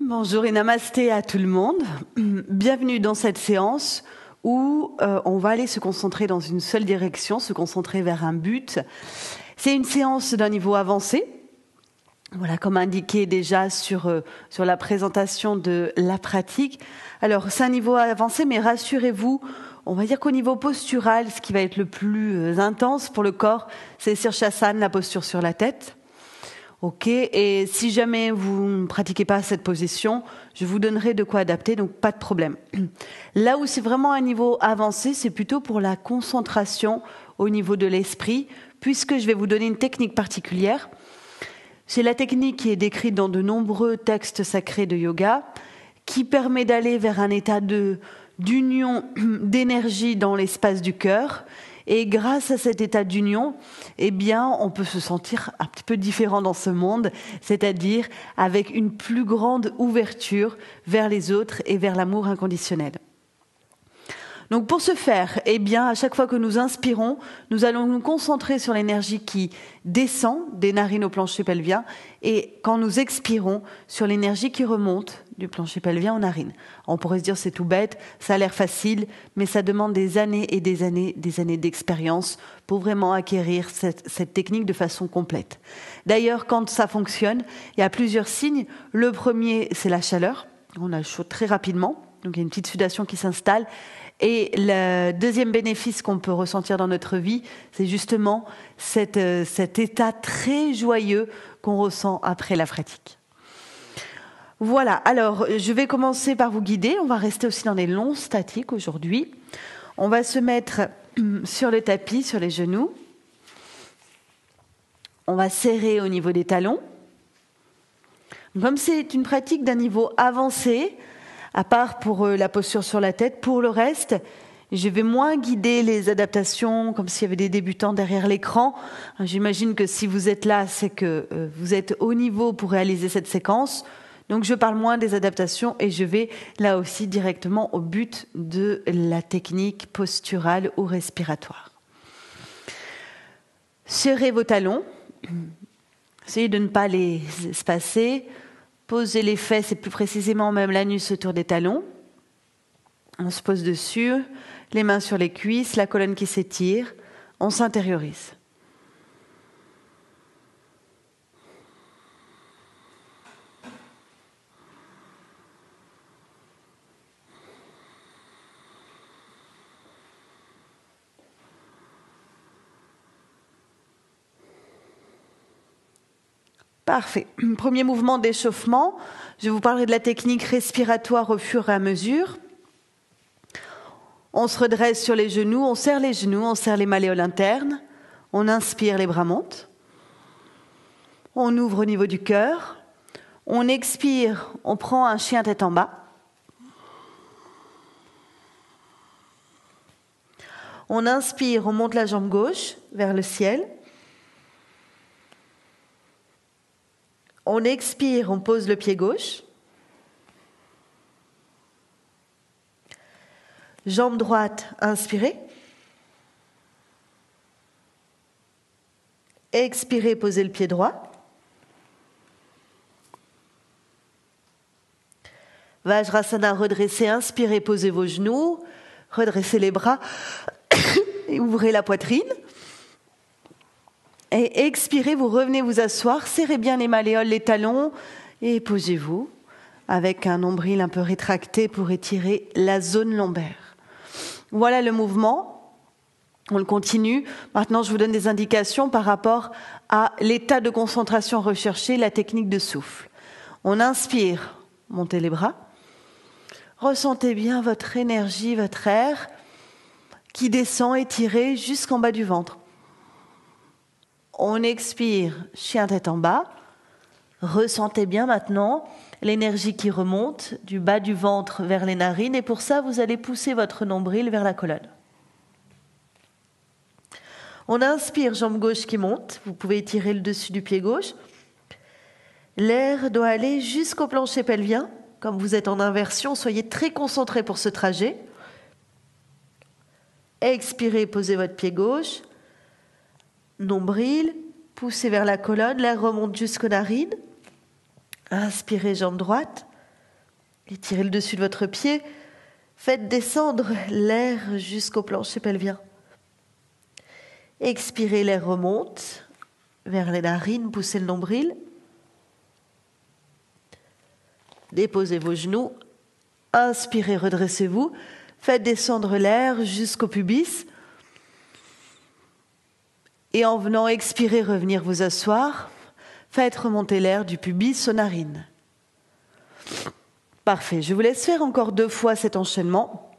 Bonjour et namasté à tout le monde. Bienvenue dans cette séance où on va aller se concentrer dans une seule direction, se concentrer vers un but. C'est une séance d'un niveau avancé. Voilà, comme indiqué déjà sur la présentation de la pratique. Alors, c'est un niveau avancé, mais rassurez-vous, on va dire qu'au niveau postural, ce qui va être le plus intense pour le corps, c'est Sirsasana, la posture sur la tête. Ok, et si jamais vous ne pratiquez pas cette position, je vous donnerai de quoi adapter, donc pas de problème. Là où c'est vraiment un niveau avancé, c'est plutôt pour la concentration au niveau de l'esprit, puisque je vais vous donner une technique particulière. C'est la technique qui est décrite dans de nombreux textes sacrés de yoga, qui permet d'aller vers un état d'union d'énergie dans l'espace du cœur. Et grâce à cet état d'union, eh bien, on peut se sentir un petit peu différent dans ce monde, c'est-à-dire avec une plus grande ouverture vers les autres et vers l'amour inconditionnel. Donc pour ce faire, eh bien, à chaque fois que nous inspirons, nous allons nous concentrer sur l'énergie qui descend des narines au plancher pelvien et quand nous expirons, sur l'énergie qui remonte du plancher pelvien aux narines. On pourrait se dire c'est tout bête, ça a l'air facile, mais ça demande des années et des années d'expérience pour vraiment acquérir cette technique de façon complète. D'ailleurs, quand ça fonctionne, il y a plusieurs signes. Le premier, c'est la chaleur. On a chaud très rapidement, donc il y a une petite sudation qui s'installe. Et le deuxième bénéfice qu'on peut ressentir dans notre vie, c'est justement cet état très joyeux qu'on ressent après la pratique. Voilà, alors je vais commencer par vous guider. On va rester aussi dans les longs statiques aujourd'hui. On va se mettre sur le tapis, sur les genoux. On va serrer au niveau des talons. Comme c'est une pratique d'un niveau avancé, à part pour la posture sur la tête, pour le reste, je vais moins guider les adaptations comme s'il y avait des débutants derrière l'écran. J'imagine que si vous êtes là, c'est que vous êtes au niveau pour réaliser cette séquence. Donc je parle moins des adaptations et je vais là aussi directement au but de la technique posturale ou respiratoire. Serrez vos talons. Essayez de ne pas les espacer. Posez les fesses et plus précisément même l'anus autour des talons. On se pose dessus, les mains sur les cuisses, la colonne qui s'étire. On s'intériorise. Parfait. Premier mouvement d'échauffement. Je vous parlerai de la technique respiratoire au fur et à mesure. On se redresse sur les genoux, on serre les malléoles internes. On inspire, les bras montent. On ouvre au niveau du cœur. On expire, on prend un chien tête en bas. On inspire, on monte la jambe gauche vers le ciel. On expire, on pose le pied gauche. Jambe droite, inspirez. Expirez, posez le pied droit. Vajrasana, redressez, inspirez, posez vos genoux. Redressez les bras et ouvrez la poitrine. Et expirez, vous revenez vous asseoir, serrez bien les malléoles, les talons et posez-vous avec un nombril un peu rétracté pour étirer la zone lombaire. Voilà le mouvement. On le continue. Maintenant, je vous donne des indications par rapport à l'état de concentration recherché, la technique de souffle. On inspire, montez les bras. Ressentez bien votre énergie, votre air qui descend étiré jusqu'en bas du ventre. On expire, chien tête en bas. Ressentez bien maintenant l'énergie qui remonte du bas du ventre vers les narines. Et pour ça, vous allez pousser votre nombril vers la colonne. On inspire, jambe gauche qui monte. Vous pouvez étirer le dessus du pied gauche. L'air doit aller jusqu'au plancher pelvien. Comme vous êtes en inversion, soyez très concentrés pour ce trajet. Expirez, posez votre pied gauche. Nombril, poussez vers la colonne, l'air remonte jusqu'aux narines. Inspirez, jambe droite. Étirez le dessus de votre pied. Faites descendre l'air jusqu'au plancher pelvien. Expirez, l'air remonte vers les narines, poussez le nombril. Déposez vos genoux. Inspirez, redressez-vous. Faites descendre l'air jusqu'au pubis. Et en venant expirer, revenir vous asseoir. Faites remonter l'air du pubis aux narines. Parfait. Je vous laisse faire encore 2 fois cet enchaînement.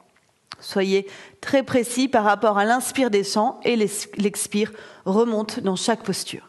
Soyez très précis par rapport à l'inspire descend et l'expire remonte dans chaque posture.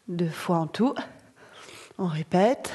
Deux fois en tout. On répète.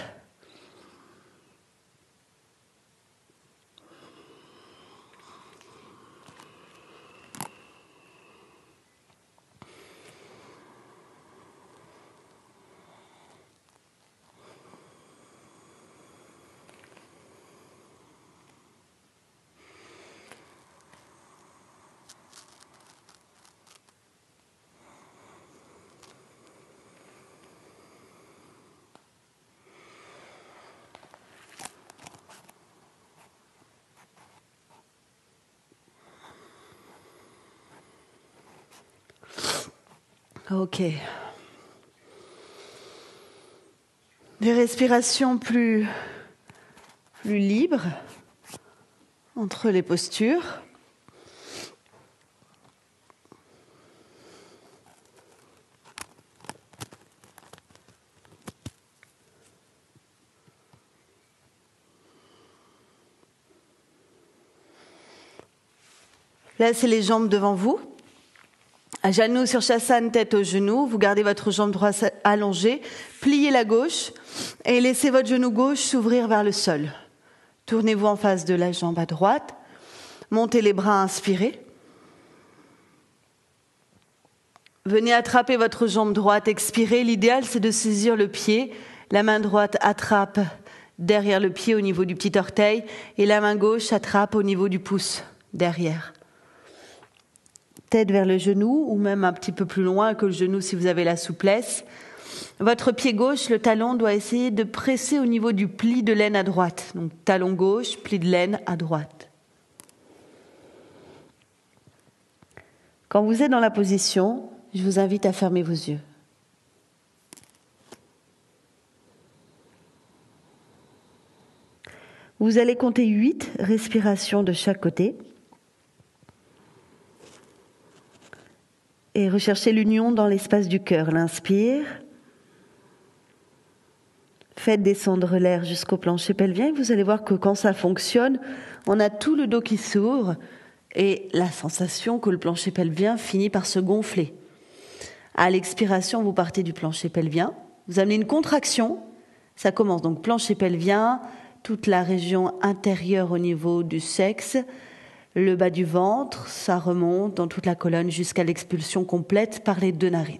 Ok. Des respirations plus libres entre les postures. Placez les jambes devant vous. À genoux sur Shasana, tête aux genoux. Vous gardez votre jambe droite allongée. Pliez la gauche et laissez votre genou gauche s'ouvrir vers le sol. Tournez-vous en face de la jambe à droite. Montez les bras, inspirez. Venez attraper votre jambe droite, expirez. L'idéal, c'est de saisir le pied. La main droite attrape derrière le pied au niveau du petit orteil et la main gauche attrape au niveau du pouce derrière. Tête vers le genou ou même un petit peu plus loin que le genou si vous avez la souplesse. Votre pied gauche, le talon, doit essayer de presser au niveau du pli de l'aine à droite. Donc talon gauche, pli de l'aine à droite. Quand vous êtes dans la position, je vous invite à fermer vos yeux. Vous allez compter 8 respirations de chaque côté. Et recherchez l'union dans l'espace du cœur. L'inspire. Faites descendre l'air jusqu'au plancher pelvien. Et vous allez voir que quand ça fonctionne, on a tout le dos qui s'ouvre et la sensation que le plancher pelvien finit par se gonfler. À l'expiration, vous partez du plancher pelvien. Vous amenez une contraction. Ça commence donc plancher pelvien, toute la région intérieure au niveau du sexe, le bas du ventre, ça remonte dans toute la colonne jusqu'à l'expulsion complète par les 2 narines.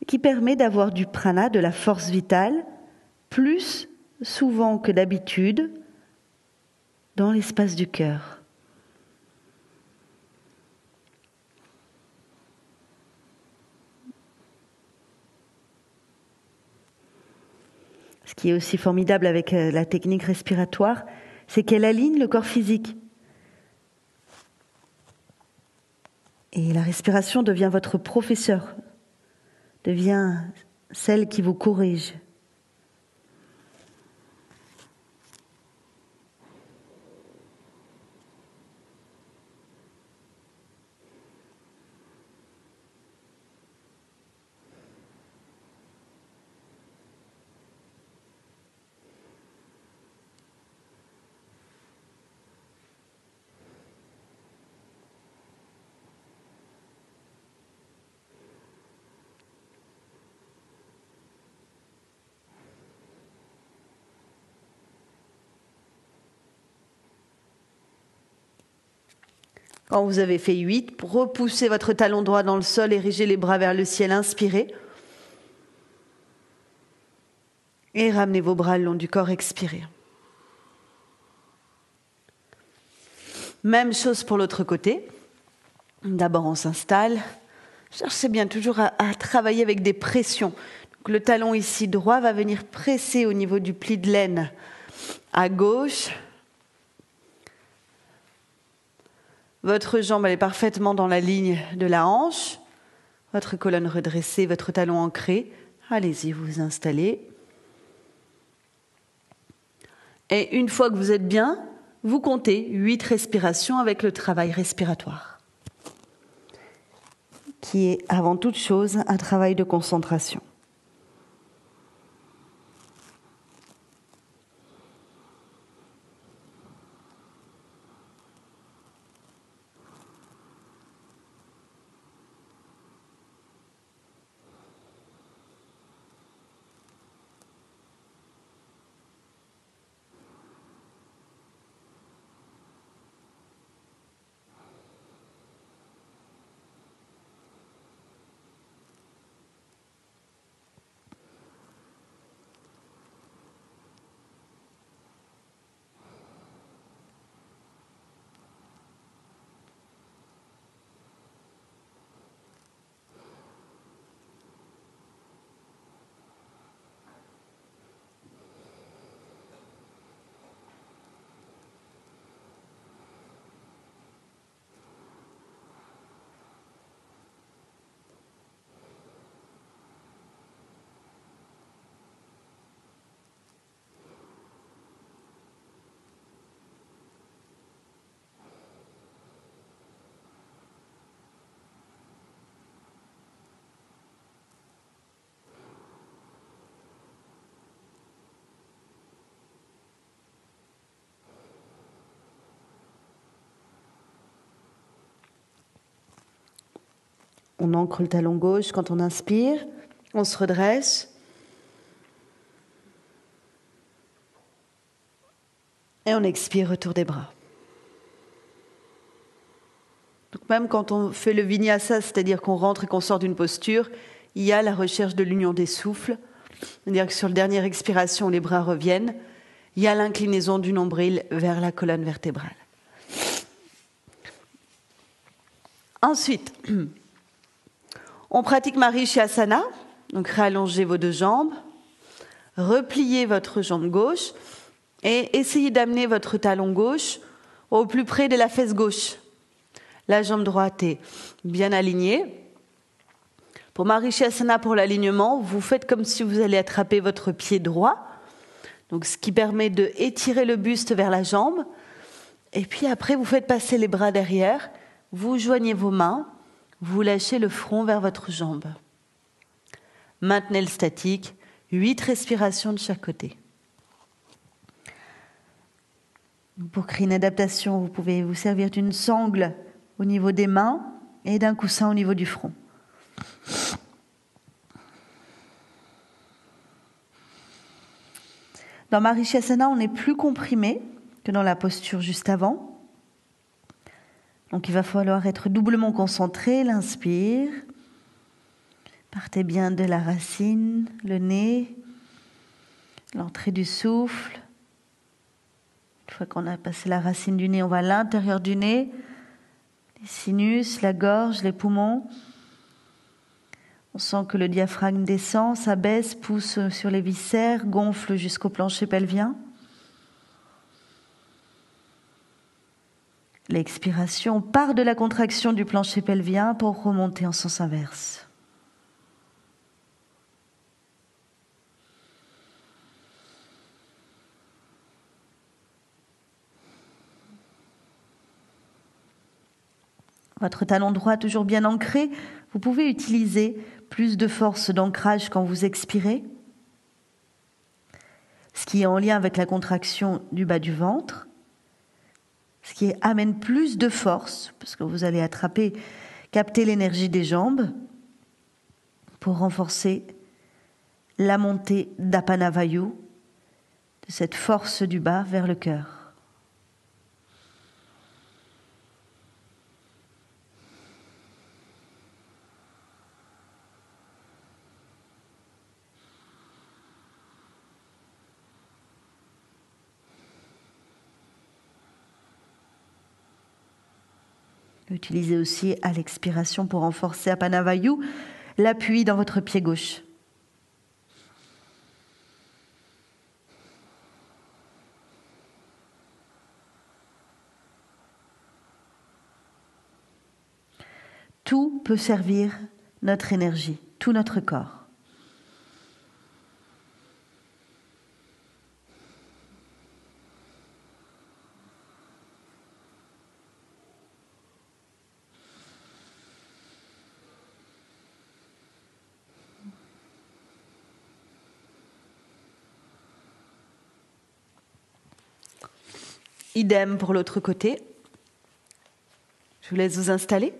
Qui permet d'avoir du prana, de la force vitale, plus souvent que d'habitude, dans l'espace du cœur. Ce qui est aussi formidable avec la technique respiratoire, c'est qu'elle aligne le corps physique. Et la respiration devient votre professeur, devient celle qui vous corrige. Quand vous avez fait 8, repoussez votre talon droit dans le sol, érigez les bras vers le ciel, inspirez. Et ramenez vos bras le long du corps, expirez. Même chose pour l'autre côté. D'abord, on s'installe. Cherchez bien toujours à travailler avec des pressions. Donc, le talon ici droit va venir presser au niveau du pli de l'aine à gauche. Votre jambe elle est parfaitement dans la ligne de la hanche. Votre colonne redressée, votre talon ancré. Allez-y, vous vous installez. Et une fois que vous êtes bien, vous comptez 8 respirations avec le travail respiratoire, qui est avant toute chose un travail de concentration. On ancre le talon gauche quand on inspire, on se redresse et on expire, retour des bras. Donc même quand on fait le vinyasa, c'est-à-dire qu'on rentre et qu'on sort d'une posture, il y a la recherche de l'union des souffles. C'est-à-dire que sur la dernière expiration, les bras reviennent. Il y a l'inclinaison du nombril vers la colonne vertébrale. Ensuite, on pratique Marichyasana, donc réallongez vos deux jambes, repliez votre jambe gauche et essayez d'amener votre talon gauche au plus près de la fesse gauche. La jambe droite est bien alignée. Pour Marichyasana, pour l'alignement, vous faites comme si vous allez attraper votre pied droit, donc ce qui permet de étirer le buste vers la jambe. Et puis après, vous faites passer les bras derrière, vous joignez vos mains, vous lâchez le front vers votre jambe. Maintenez le statique, 8 respirations de chaque côté. Pour créer une adaptation, vous pouvez vous servir d'une sangle au niveau des mains et d'un coussin au niveau du front. Dans Marichyasana, on est plus comprimé que dans la posture juste avant. Donc il va falloir être doublement concentré. L'inspire. Partez bien de la racine, le nez, l'entrée du souffle. Une fois qu'on a passé la racine du nez, on va à l'intérieur du nez, les sinus, la gorge, les poumons. On sent que le diaphragme descend, s'abaisse, pousse sur les viscères, gonfle jusqu'au plancher pelvien. L'expiration part de la contraction du plancher pelvien pour remonter en sens inverse. Votre talon droit toujours bien ancré, vous pouvez utiliser plus de force d'ancrage quand vous expirez, ce qui est en lien avec la contraction du bas du ventre, ce qui amène plus de force, parce que vous allez capter l'énergie des jambes pour renforcer la montée d'Apanavayu, de cette force du bas vers le cœur. Utilisez aussi à l'expiration pour renforcer Apana Vayu l'appui dans votre pied gauche. Tout peut servir notre énergie, tout notre corps. Idem pour l'autre côté. Je vous laisse vous installer.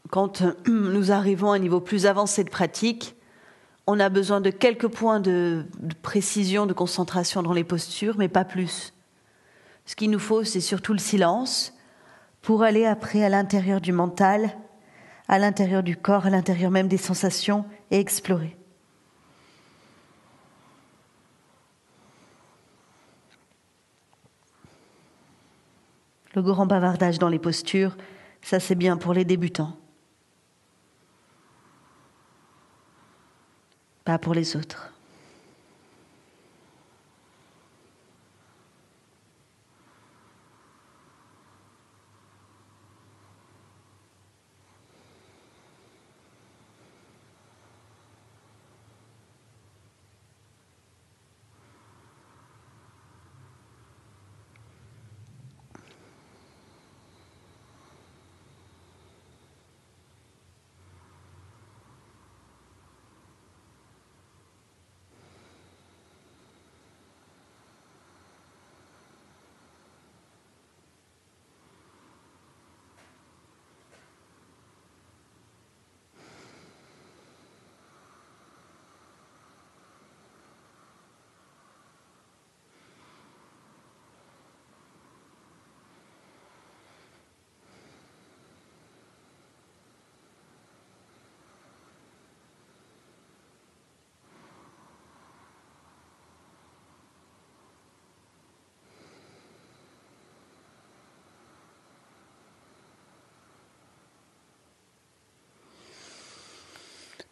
Quand nous arrivons à un niveau plus avancé de pratique, on a besoin de quelques points de précision, de concentration dans les postures, mais pas plus. Ce qu'il nous faut, c'est surtout le silence pour aller après à l'intérieur du mental, à l'intérieur du corps, à l'intérieur même des sensations et explorer. Le grand bavardage dans les postures, ça c'est bien pour les débutants. Pas pour les autres.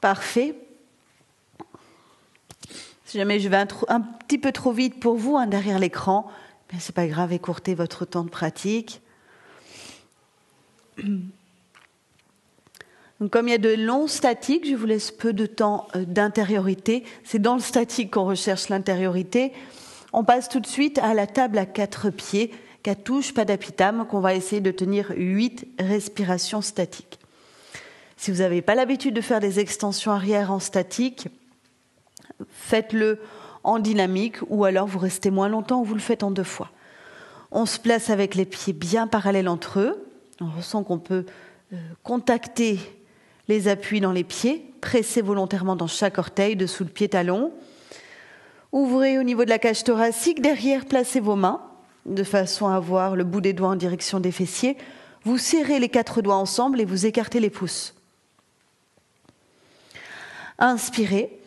Parfait. Si jamais je vais un petit peu trop vite pour vous derrière l'écran, mais c'est pas grave, écourtez votre temps de pratique. Donc, comme il y a de longs statiques, je vous laisse peu de temps d'intériorité. C'est dans le statique qu'on recherche l'intériorité. On passe tout de suite à la table à 4 pieds, Katusha Padapitam, qu'on va essayer de tenir 8 respirations statiques. Si vous n'avez pas l'habitude de faire des extensions arrière en statique, faites-le en dynamique ou alors vous restez moins longtemps ou vous le faites en 2 fois. On se place avec les pieds bien parallèles entre eux. On ressent qu'on peut contacter les appuis dans les pieds, presser volontairement dans chaque orteil, dessous le pied talon. Ouvrez au niveau de la cage thoracique. Derrière, placez vos mains de façon à avoir le bout des doigts en direction des fessiers. Vous serrez les 4 doigts ensemble et vous écartez les pouces. Inspirez.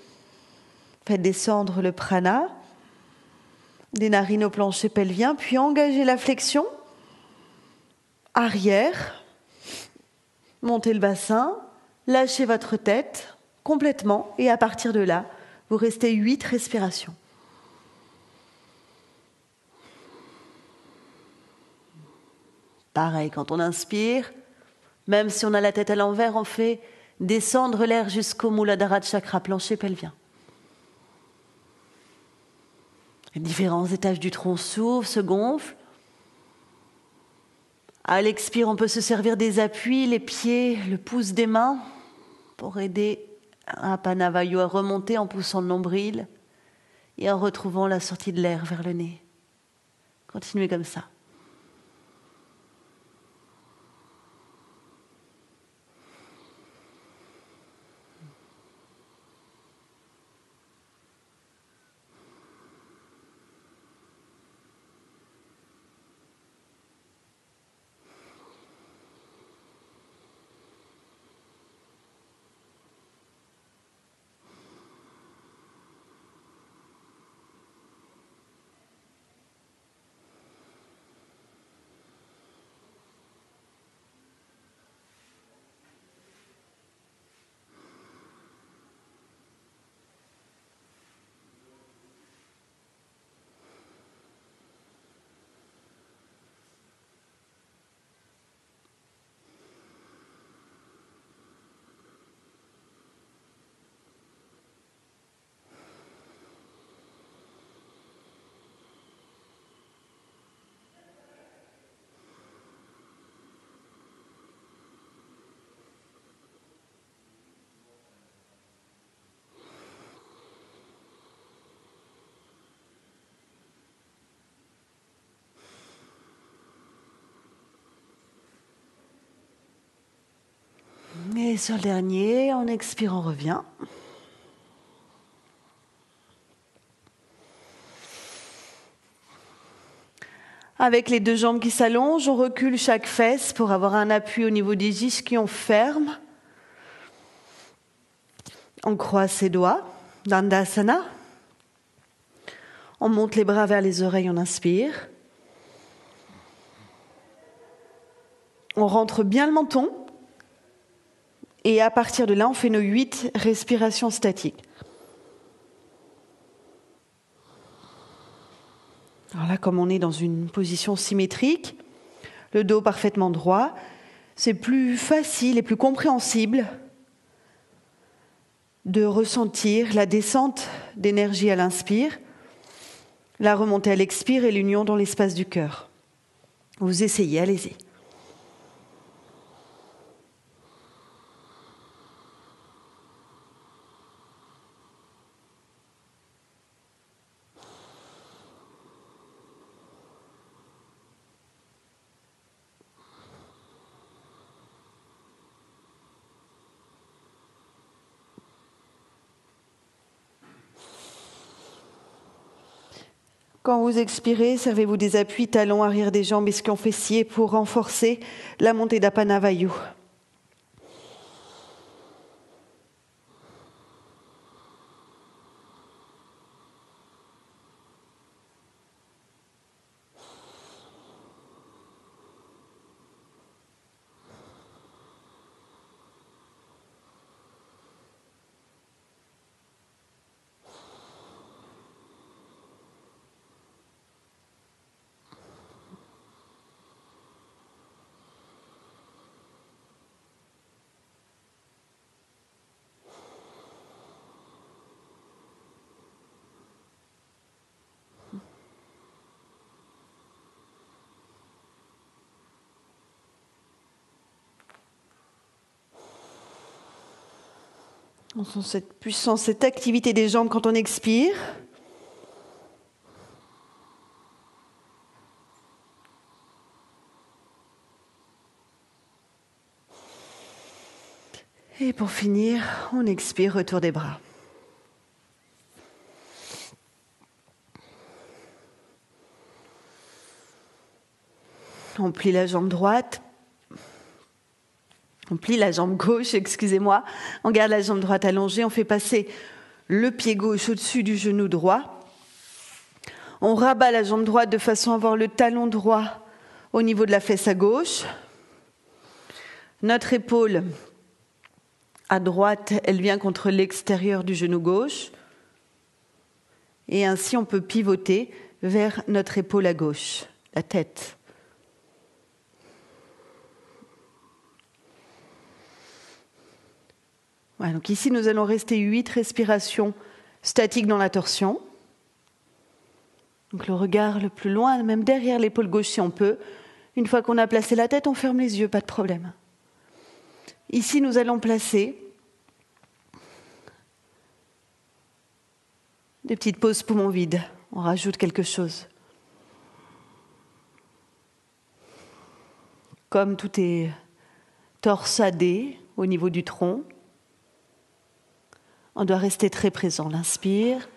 Faites descendre le prana des narines au plancher pelvien, puis engagez la flexion. Arrière. Montez le bassin. Lâchez votre tête complètement et à partir de là, vous restez 8 respirations. Pareil, quand on inspire, même si on a la tête à l'envers, on fait descendre l'air jusqu'au Muladhara Chakra, plancher pelvien. Les différents étages du tronc s'ouvrent, se gonflent. À l'expire, on peut se servir des appuis, les pieds, le pouce des mains, pour aider Apana Vayu à remonter en poussant le nombril et en retrouvant la sortie de l'air vers le nez. Continuez comme ça. sur le dernier, on expire, on revient. Avec les deux jambes qui s'allongent, on recule chaque fesse pour avoir un appui au niveau des ischions fermes. On croise ses doigts, Dandasana. On monte les bras vers les oreilles, on inspire. On rentre bien le menton. Et à partir de là, on fait nos 8 respirations statiques. Alors là, comme on est dans une position symétrique, le dos parfaitement droit, c'est plus facile et plus compréhensible de ressentir la descente d'énergie à l'inspire, la remontée à l'expire et l'union dans l'espace du cœur. Vous essayez, allez-y. Quand vous expirez, servez-vous des appuis, talons, arrière des jambes, ischions fessiers pour renforcer la montée d'Apana Vayu. On sent cette puissance, cette activité des jambes quand on expire. Et pour finir, on expire, retour des bras. On plie la jambe droite. On plie la jambe gauche, excusez-moi. On garde la jambe droite allongée. On fait passer le pied gauche au-dessus du genou droit. On rabat la jambe droite de façon à avoir le talon droit au niveau de la fesse à gauche. Notre épaule à droite, elle vient contre l'extérieur du genou gauche. Et ainsi, on peut pivoter vers notre épaule à gauche, la tête. Voilà, donc ici, nous allons rester 8 respirations statiques dans la torsion. Donc le regard le plus loin, même derrière l'épaule gauche si on peut. Une fois qu'on a placé la tête, on ferme les yeux, pas de problème. Ici, nous allons placer des petites pauses poumons vides. On rajoute quelque chose. Comme tout est torsadé au niveau du tronc, on doit rester très présent. L'inspire,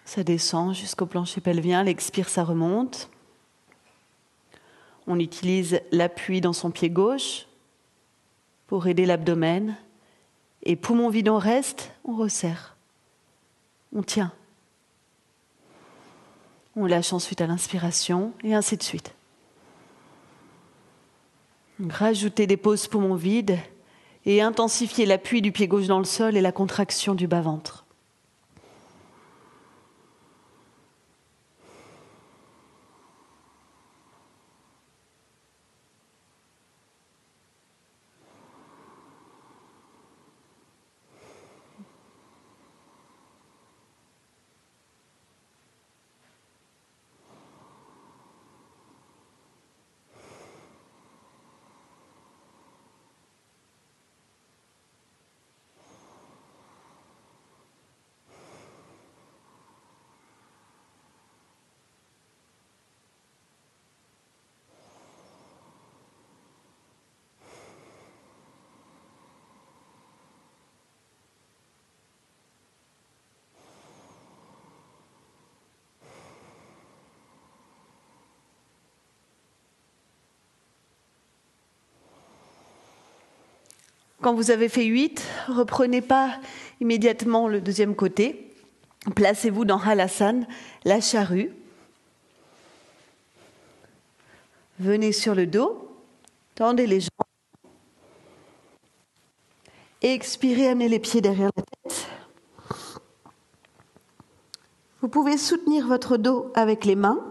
ça descend jusqu'au plancher pelvien. L'expire, ça remonte. On utilise l'appui dans son pied gauche pour aider l'abdomen. Et poumon vide, on reste, on resserre. On tient. On lâche ensuite à l'inspiration et ainsi de suite. Donc, rajoutez des pauses poumons vides et intensifier l'appui du pied gauche dans le sol et la contraction du bas-ventre. Quand vous avez fait 8, reprenez pas immédiatement le deuxième côté. Placez-vous dans Halasana, la charrue. Venez sur le dos, tendez les jambes. Expirez, amenez les pieds derrière la tête. Vous pouvez soutenir votre dos avec les mains,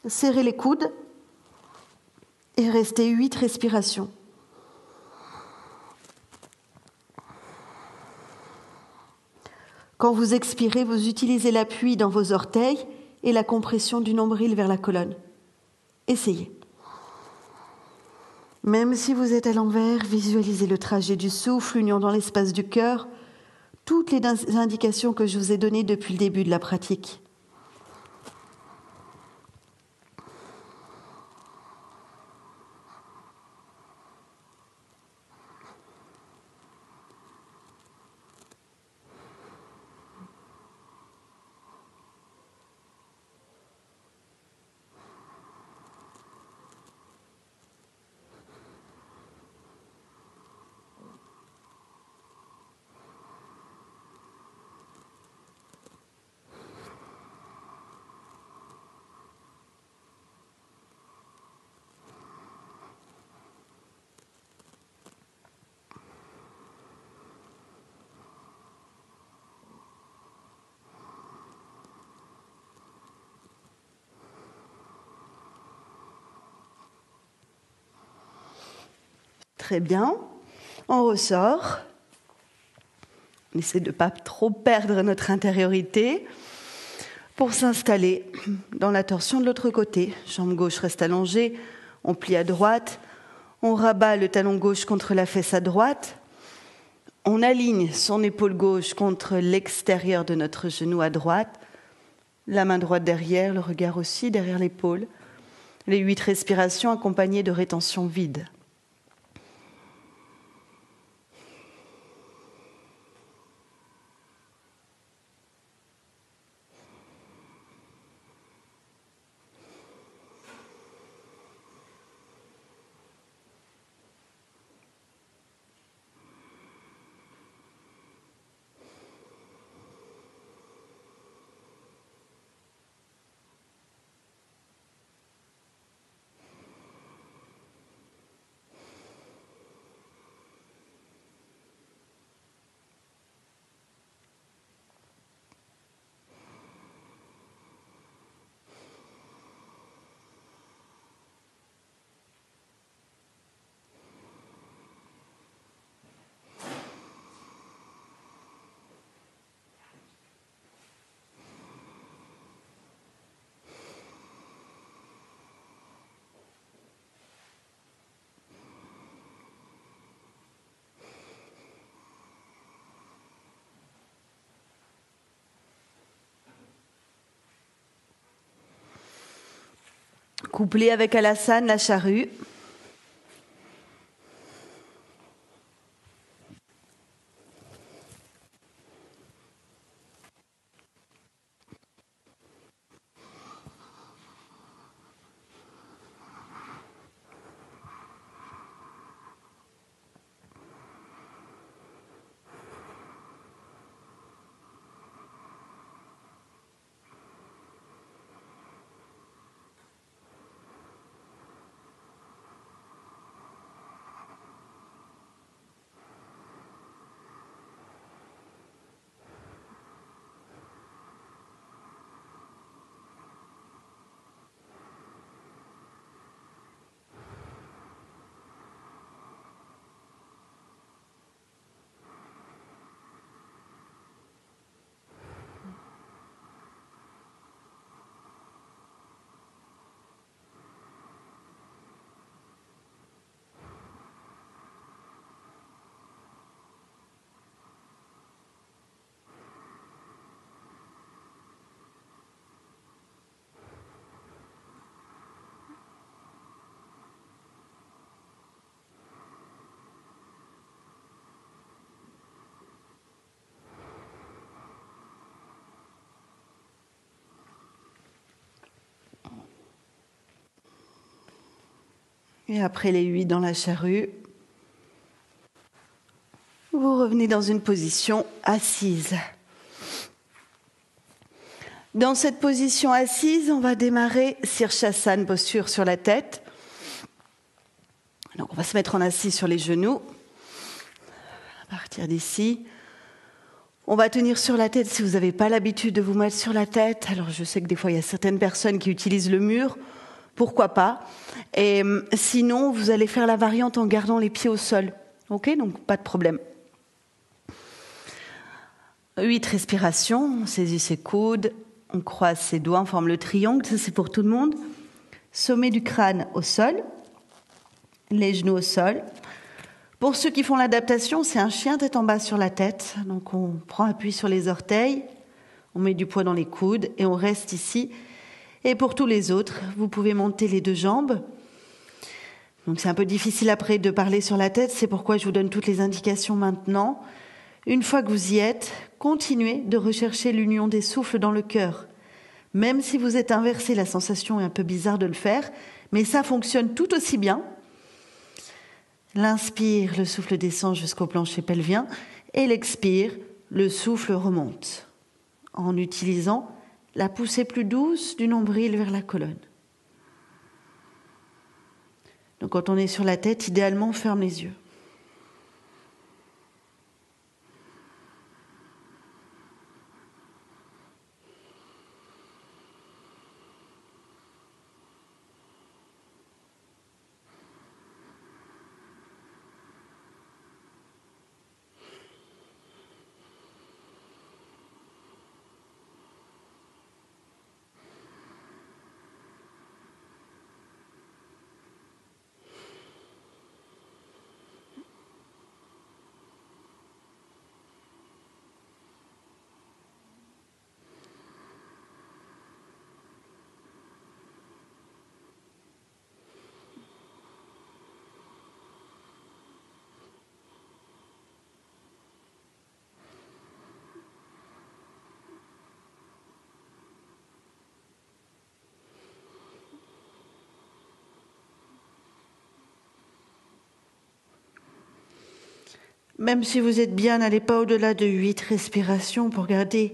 serrer les coudes et rester 8 respirations. Quand vous expirez, vous utilisez l'appui dans vos orteils et la compression du nombril vers la colonne. Essayez. Même si vous êtes à l'envers, visualisez le trajet du souffle, union dans l'espace du cœur, toutes les indications que je vous ai données depuis le début de la pratique. Très bien, on ressort. On essaie de ne pas trop perdre notre intériorité pour s'installer dans la torsion de l'autre côté. Jambe gauche reste allongée, on plie à droite, on rabat le talon gauche contre la fesse à droite, on aligne son épaule gauche contre l'extérieur de notre genou à droite, la main droite derrière, le regard aussi derrière l'épaule. Les 8 respirations accompagnées de rétention vide. Couplé avec Halasana, la charrue. Et après les 8 dans la charrue, Vous revenez dans une position assise. Dans cette position assise, on va démarrer Sirsasana, posture sur la tête. Donc on va se mettre en assis sur les genoux. À partir d'ici, on va tenir sur la tête si vous n'avez pas l'habitude de vous mettre sur la tête. Alors je sais que des fois il y a certaines personnes qui utilisent le mur, pourquoi pas. Et sinon, vous allez faire la variante en gardant les pieds au sol. Ok, donc pas de problème. 8 respirations, on saisit ses coudes, on croise ses doigts, on forme le triangle, ça c'est pour tout le monde. Sommet du crâne au sol, les genoux au sol. Pour ceux qui font l'adaptation, c'est un chien tête en bas sur la tête. Donc on prend appui sur les orteils, on met du poids dans les coudes et on reste ici. Et pour tous les autres, vous pouvez monter les 2 jambes. Donc c'est un peu difficile après de parler sur la tête, c'est pourquoi je vous donne toutes les indications maintenant. Une fois que vous y êtes, continuez de rechercher l'union des souffles dans le cœur. Même si vous êtes inversé, la sensation est un peu bizarre de le faire, mais ça fonctionne tout aussi bien. L'inspire, le souffle descend jusqu'au plancher pelvien, et l'expire, le souffle remonte, en utilisant la poussée plus douce du nombril vers la colonne. Donc quand on est sur la tête, idéalement, on ferme les yeux. Même si vous êtes bien, n'allez pas au-delà de 8 respirations pour garder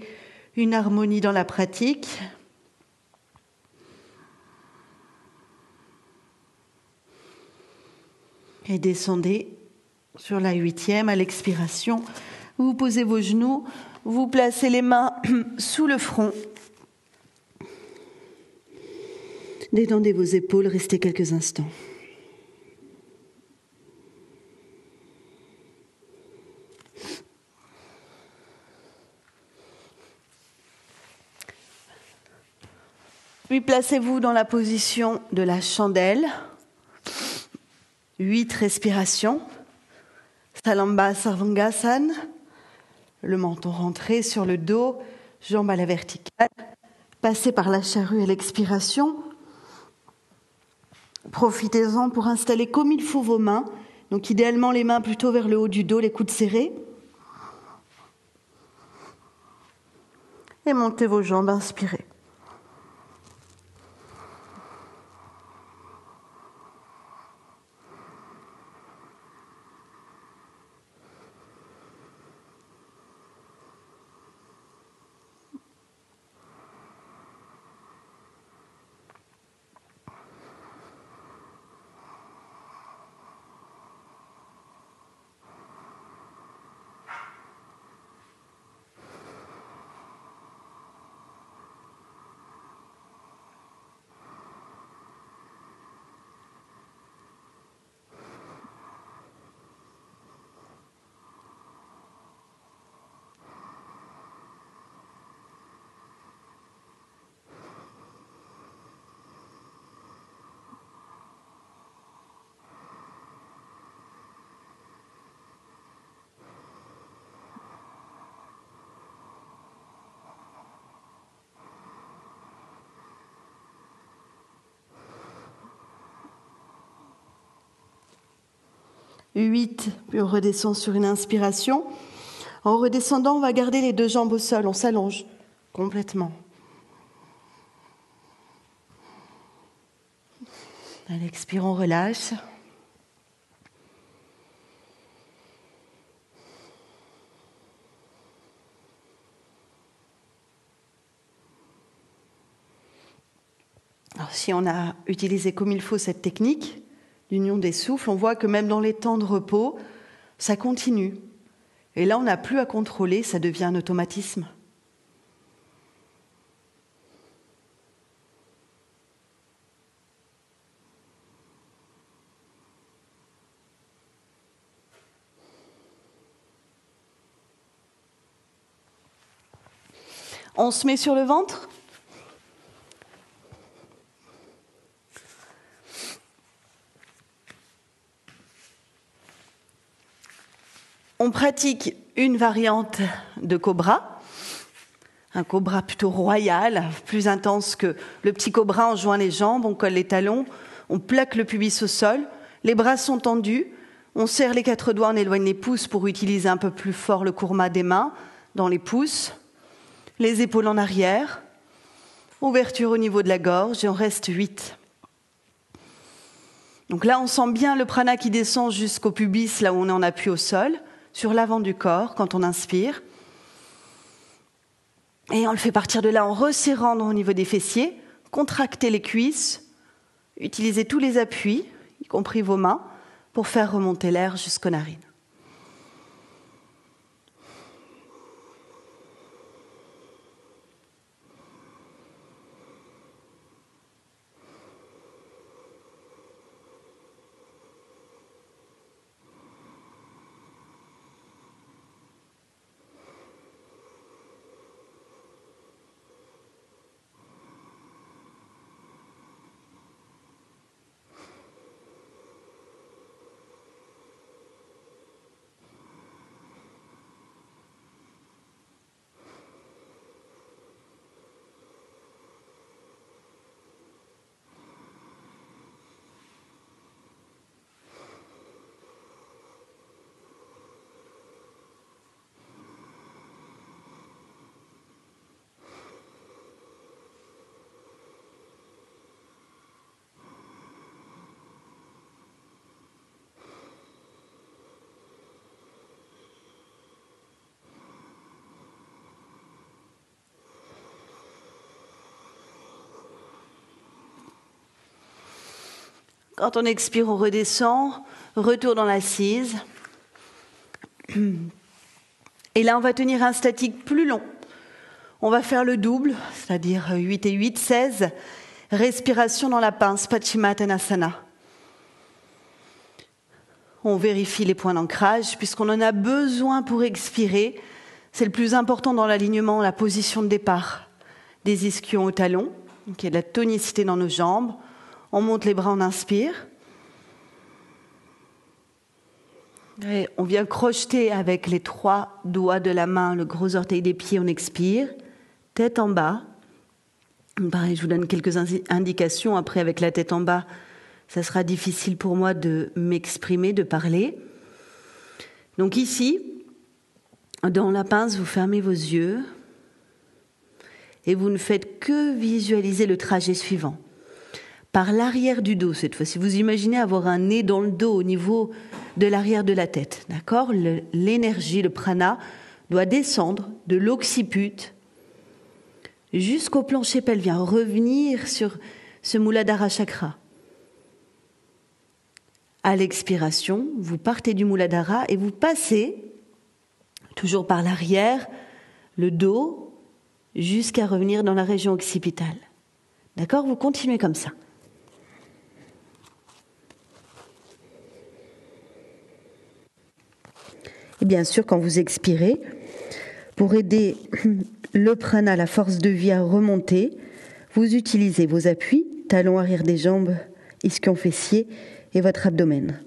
une harmonie dans la pratique. Et descendez sur la 8e à l'expiration. Vous posez vos genoux, vous placez les mains sous le front. Détendez vos épaules, restez quelques instants. Puis placez-vous dans la position de la chandelle. 8 respirations. Salamba Sarvangasana. Le menton rentré sur le dos, jambes à la verticale. Passez par la charrue à l'expiration. Profitez-en pour installer comme il faut vos mains. Donc idéalement les mains plutôt vers le haut du dos, les coudes serrés. Et montez vos jambes, inspirez. Huit, puis on redescend sur une inspiration. En redescendant, on va garder les 2 jambes au sol, on s'allonge complètement. À l'expire, on relâche. si on a utilisé comme il faut cette technique d'union des souffles, on voit que même dans les temps de repos, ça continue. Et là, on n'a plus à contrôler, ça devient un automatisme. On se met sur le ventre. On pratique une variante de cobra, un cobra plutôt royal, plus intense que le petit cobra. On joint les jambes, on colle les talons, on plaque le pubis au sol, les bras sont tendus, on serre les 4 doigts, on éloigne les pouces pour utiliser un peu plus fort le kurma des mains dans les pouces, les épaules en arrière, ouverture au niveau de la gorge et on reste 8. Donc là, on sent bien le prana qui descend jusqu'au pubis, là où on est en appui au sol, sur l'avant du corps quand on inspire. Et on le fait partir de là en resserrant au niveau des fessiers, contractez les cuisses, utilisez tous les appuis, y compris vos mains, pour faire remonter l'air jusqu'aux narines. Quand on expire, on redescend, retour dans l'assise. Et là, on va tenir un statique plus long. On va faire le double, c'est-à-dire 8 et 8, 16. Respiration dans la pince, Paschimottanasana. On vérifie les points d'ancrage, puisqu'on en a besoin pour expirer. C'est le plus important dans l'alignement, la position de départ. Des ischions au talon, donc il y a de la tonicité dans nos jambes. On monte les bras, on inspire. Et on vient crocheter avec les 3 doigts de la main, le gros orteil des pieds, on expire. Tête en bas. Pareil, je vous donne quelques indications. Après, avec la tête en bas, ça sera difficile pour moi de m'exprimer, de parler. Donc ici, dans la pince, vous fermez vos yeux et vous ne faites que visualiser le trajet suivant. Par l'arrière du dos, cette fois-ci. Vous imaginez avoir un nez dans le dos au niveau de l'arrière de la tête. D'accord ? L'énergie, le prana, doit descendre de l'occiput jusqu'au plancher pelvien, revenir sur ce Muladhara chakra. À l'expiration, vous partez du Muladhara et vous passez, toujours par l'arrière, le dos, jusqu'à revenir dans la région occipitale. D'accord ? Vous continuez comme ça. Et bien sûr, quand vous expirez, pour aider le prana, la force de vie à remonter, vous utilisez vos appuis, talons arrière des jambes, ischion fessier et votre abdomen.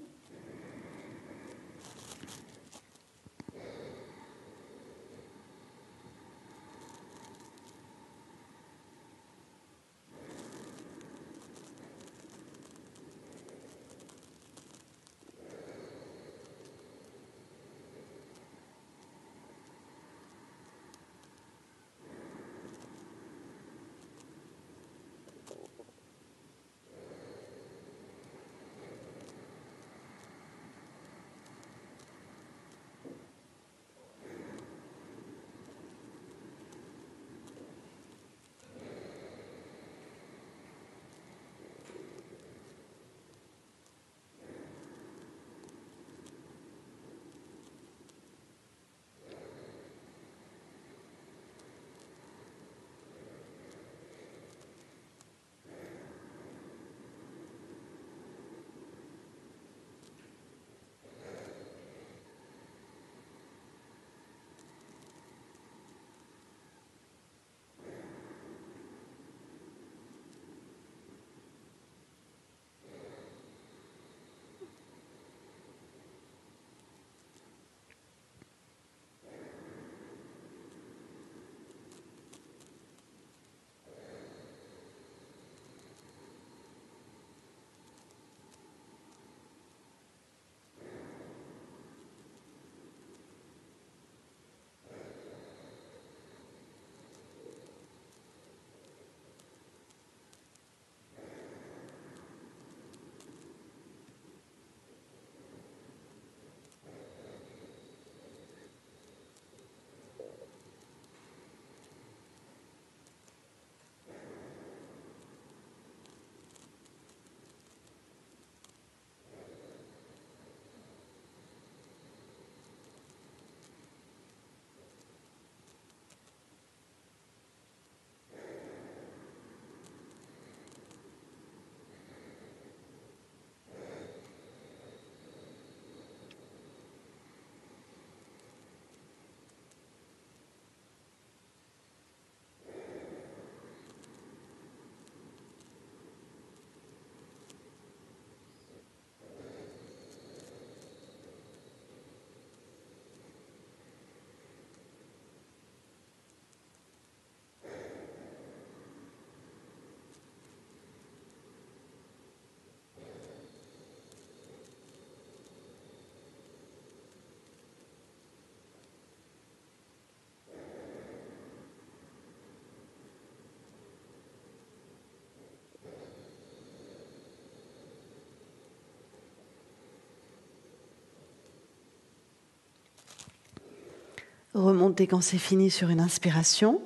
Remontez quand c'est fini sur une inspiration.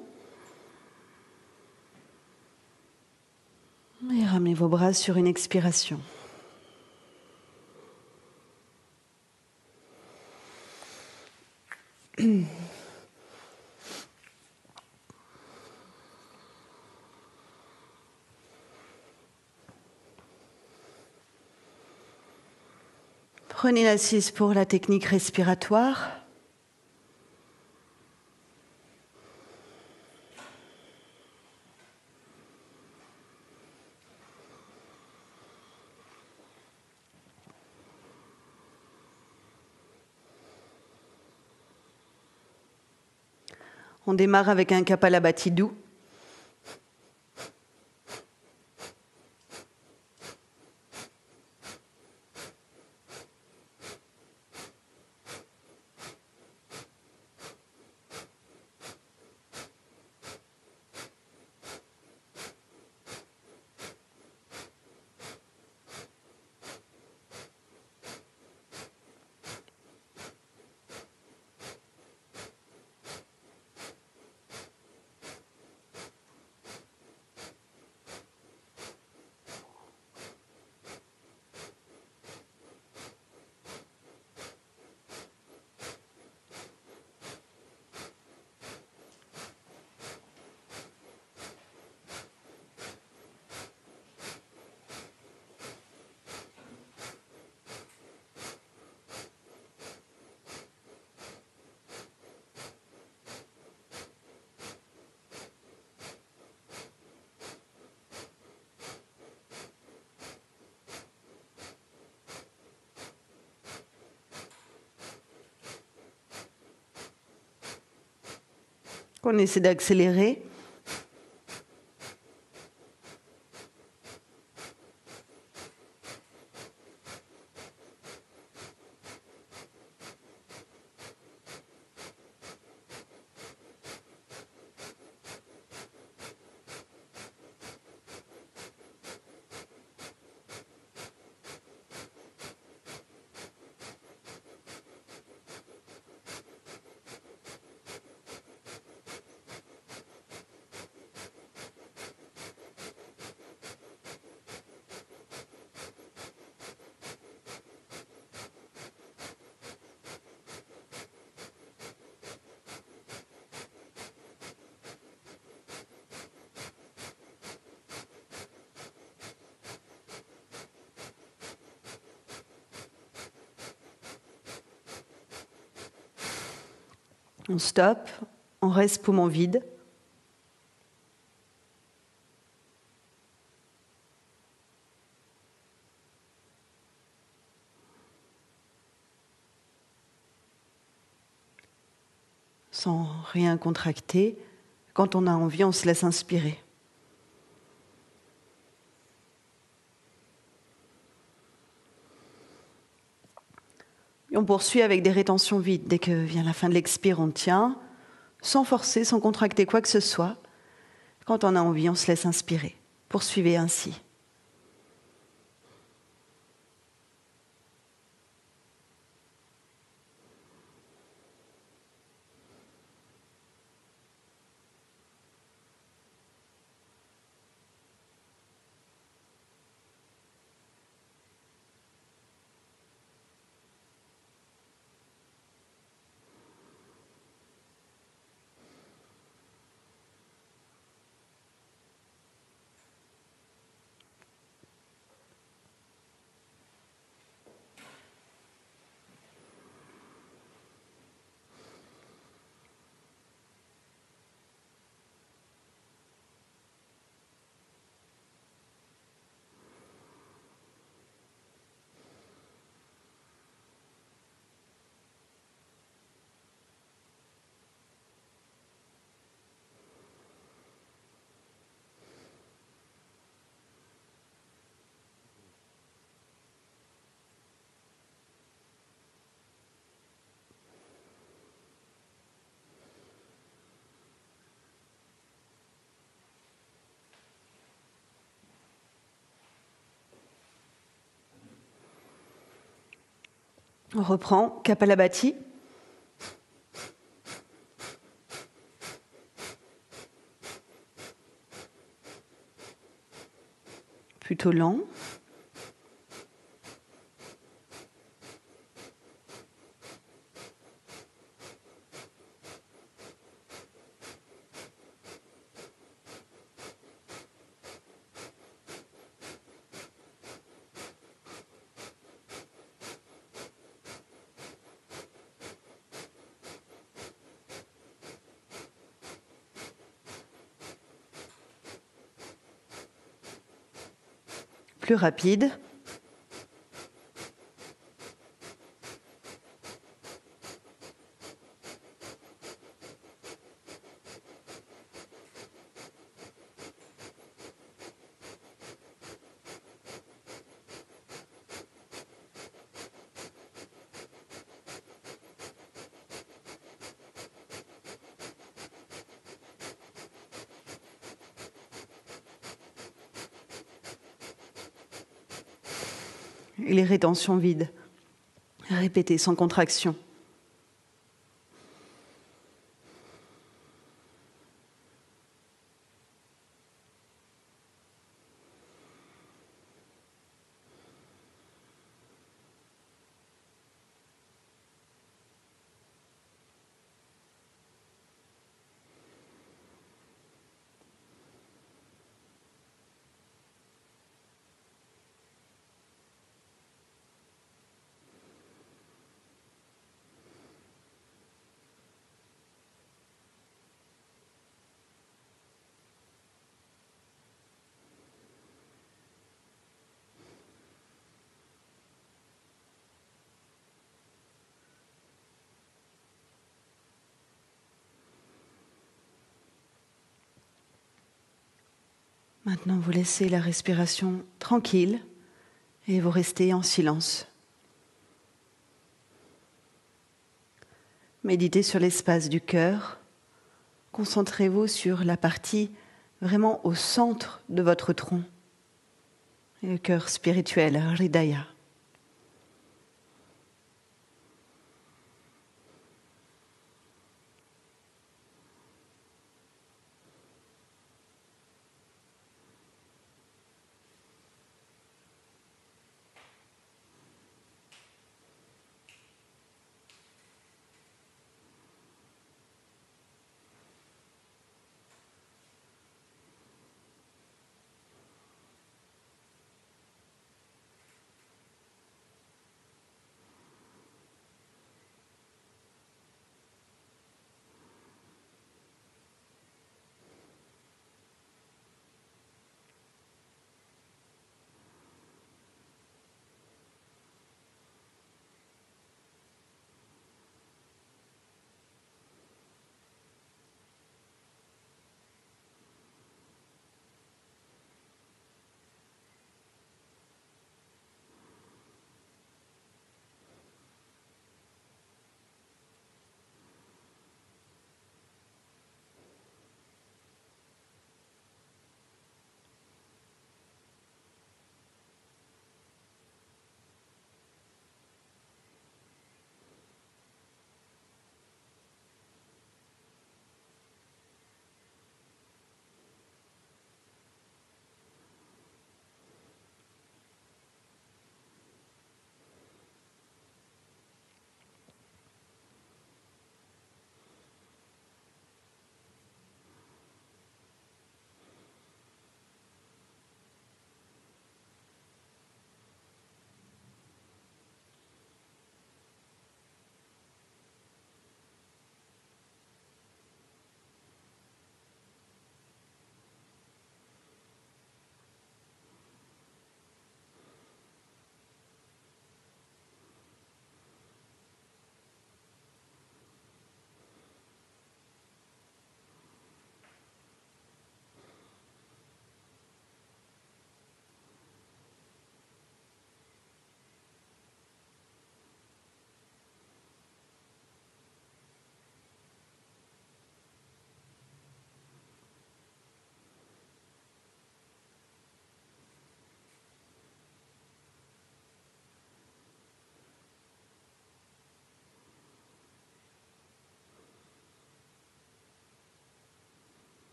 Et ramenez vos bras sur une expiration. Prenez l'assise pour la technique respiratoire. On démarre avec un Kapalabhati doux. On essaie d'accélérer. On stoppe, on reste poumon vide. Sans rien contracter. Quand on a envie, on se laisse inspirer. Et on poursuit avec des rétentions vides. Dès que vient la fin de l'expire, on tient, sans forcer, sans contracter quoi que ce soit. Quand on a envie, on se laisse inspirer. Poursuivez ainsi. On reprend, Kapalabhati. plutôt lent. Plus rapide. Et les rétentions vides. Répétez sans contraction. Maintenant, vous laissez la respiration tranquille et vous restez en silence. Méditez sur l'espace du cœur. Concentrez-vous sur la partie vraiment au centre de votre tronc, le cœur spirituel, Hridaya.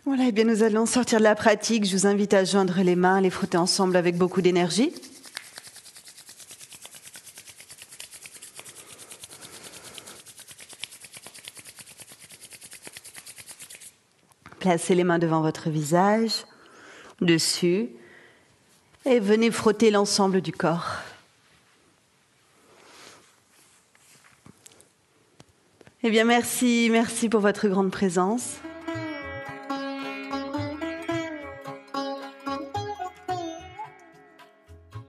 Voilà, eh bien nous allons sortir de la pratique. Je vous invite à joindre les mains, les frotter ensemble avec beaucoup d'énergie. Placez les mains devant votre visage, dessus, et venez frotter l'ensemble du corps. Eh bien merci pour votre grande présence.